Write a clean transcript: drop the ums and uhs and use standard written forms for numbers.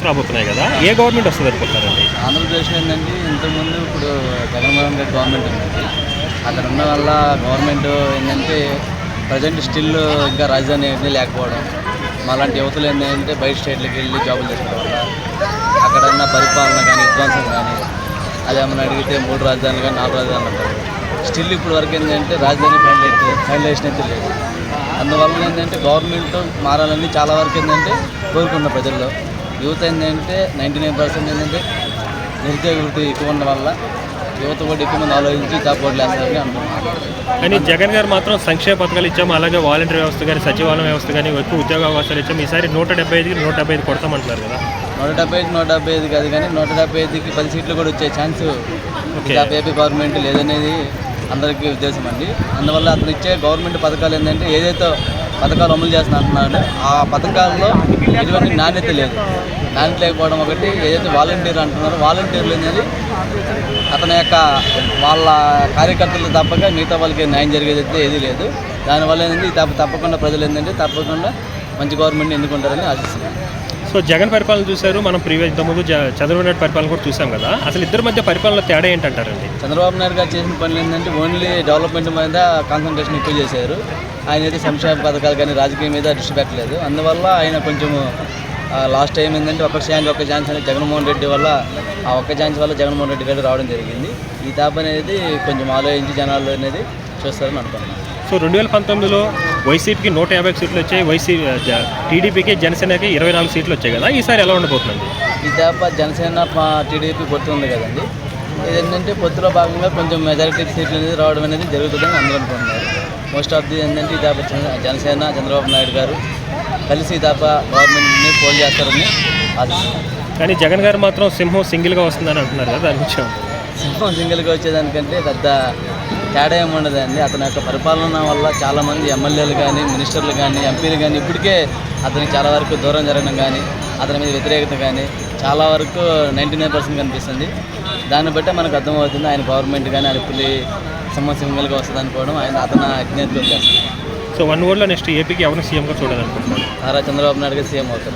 రాబోతున్నాయి కదా, ఏ గవర్నమెంట్ వస్తుంది అనుకుంటారండి? ఆంధ్రప్రదేశ్లో ఏంటంటే ఇంతకుముందు ఇప్పుడు జగన్మోహన్ రెడ్డి గవర్నమెంట్ ఉంది. అక్కడ ఉన్న వల్ల గవర్నమెంట్ ఏంటంటే ప్రజెంట్ స్టిల్ ఇంకా రాజధాని అనేది లేకపోవడం, మాలాంటి యువతలు ఏంటంటే బయట స్టేట్లకు వెళ్ళి జాబులు చేసుకోవడం వల్ల అక్కడ ఉన్న పరిపాలన కానీ విధ్వంసం కానీ అదేమన్నా అడిగితే 3 రాజధానులు కానీ 4 రాజధానులు అంటారు. స్టిల్ ఇప్పుడు వరకు ఏంటంటే రాజధాని ఫైనలైజేషన్ అయితే లేదు. అందువల్ల ఏంటంటే గవర్నమెంట్ మారాలని చాలా వరకు ఏంటంటే కోరుకున్న ప్రజల్లో. యువత ఏంటంటే 99% ఏంటంటే నిరుద్యోగ వృత్తి ఎక్కువ ఉండడం వల్ల యువత కూడా ఎక్కువ మంది ఆలోచించి జాబ్ బోర్డులు వేస్తారని అనుకుంటున్నాను. కానీ జగన్ గారు మాత్రం సంక్షేమ పథకాలు ఇచ్చాము, అలాగే వాలంటీర్ వ్యవస్థ కానీ సచివాలయం వ్యవస్థ కానీ ఎక్కువ ఉద్యోగ అవకాశాలు ఇచ్చాము. ఈసారి 175కి 175 కొడతామంటున్నారు కదా. 175 కాదు కానీ 175కి 10 సీట్లు కూడా వచ్చే ఛాన్స్ ఏపీ గవర్నమెంట్ లేదనేది అందరికీ ఉద్దేశం అండి. అందువల్ల అతను ఇచ్చే గవర్నమెంట్ పథకాలు ఏంటంటే ఏదైతే పథకాలు అమలు చేస్తున్నా అంటున్నాడో ఆ పథకాల్లో ఎటువంటి నాణ్యత లేదు. నాణ్యత లేకపోవడం ఒకటి. ఏదైతే వాలంటీర్ అంటున్నారో వాలంటీర్లు అనేది అతని యొక్క వాళ్ళ కార్యకర్తలు తప్పక మిగతా వాళ్ళకి న్యాయం జరిగేది అయితే ఏదీ లేదు. దానివల్ల ఏంటంటే తప్పకుండా ప్రజలు ఏంటంటే తప్పకుండా మంచి గవర్నమెంట్ని ఎన్నుకుంటారని ఆశిస్తున్నాను. సో జగన్ పరిపాలన చూశారు, మనం ఇంతకుముందు చంద్రబాబు నాయుడు పరిపాలన కూడా చూసాం కదా. అసలు ఇద్దరి మధ్య పరిపాలన తేడా ఏంటంటారండి? చంద్రబాబు నాయుడు గారు చేసిన పనులు ఏంటంటే ఓన్లీ డెవలప్మెంట్ మీద కాన్సన్ట్రేషన్ ఎక్కువ చేశారు. ఆయన అయితే సంక్షేమ పథకాలు కానీ రాజకీయం మీద దృష్టి పెట్టలేదు. అందువల్ల ఆయన కొంచెము లాస్ట్ టైం ఏంటంటే ఒక్క ఛాన్స్ అనేది జగన్మోహన్ రెడ్డి వల్ల ఆ ఒక్క ఛాన్స్ వల్ల జగన్మోహన్ రెడ్డి గారు రావడం జరిగింది. ఈ తాప అనేది కొంచెం ఆలోచించి జనాలు అనేది చూస్తారని అనుకుంటున్నాను. సో 2019లో వైసీపీకి 150 సీట్లు వచ్చాయి, టీడీపీకి జనసేనకి 24 సీట్లు వచ్చాయి కదా. ఈసారి ఎలా ఉండబోతుందండి? ఈ తప్ప జనసేన టీడీపీ పొత్తు ఉంది కదండి. ఇదేంటంటే పొత్తులో భాగంగా కొంచెం మెజారిటీ సీట్లు అనేది రావడం అనేది జరుగుతుందని అందరూ అనుకుంటున్నారు. మోస్ట్ ఆఫ్ ది ఏంటంటే ఈ తప్ప జనసేన చంద్రబాబు నాయుడు గారు కలిసి ఈ తప్ప గవర్నమెంట్ని పోల్ చేస్తారని ఆశిస్తున్నారు. కానీ జగన్ గారు మాత్రం సింహం సింగిల్గా వస్తుందని అంటున్నారు కదా, దాని విషయం. సింహం సింగిల్గా వచ్చేదానికంటే పెద్ద తేడా ఏముండదండి. అతని యొక్క పరిపాలన వల్ల చాలామంది ఎమ్మెల్యేలు కానీ మినిస్టర్లు కానీ ఎంపీలు కానీ ఇప్పటికే అతనికి చాలా వరకు దూరం జరగడం కానీ అతని మీద వ్యతిరేకత కానీ చాలా వరకు 99% కనిపిస్తుంది. దాన్ని బట్టే మనకు అర్థమవుతుంది ఆయన గవర్నమెంట్ కానీ ఆయన పులి సింహం సింగిల్గా వస్తుంది అనుకోవడం అతను అజ్ఞాతలో చేస్తుంది. సో 1 ఓవర్లో నెక్స్ట్ ఏపీకి ఎవరిని సీఎంగా చూడాలనుకుంటున్నారు? నారా చంద్రబాబు నాయుడు గారు సీఎం అవుతారు.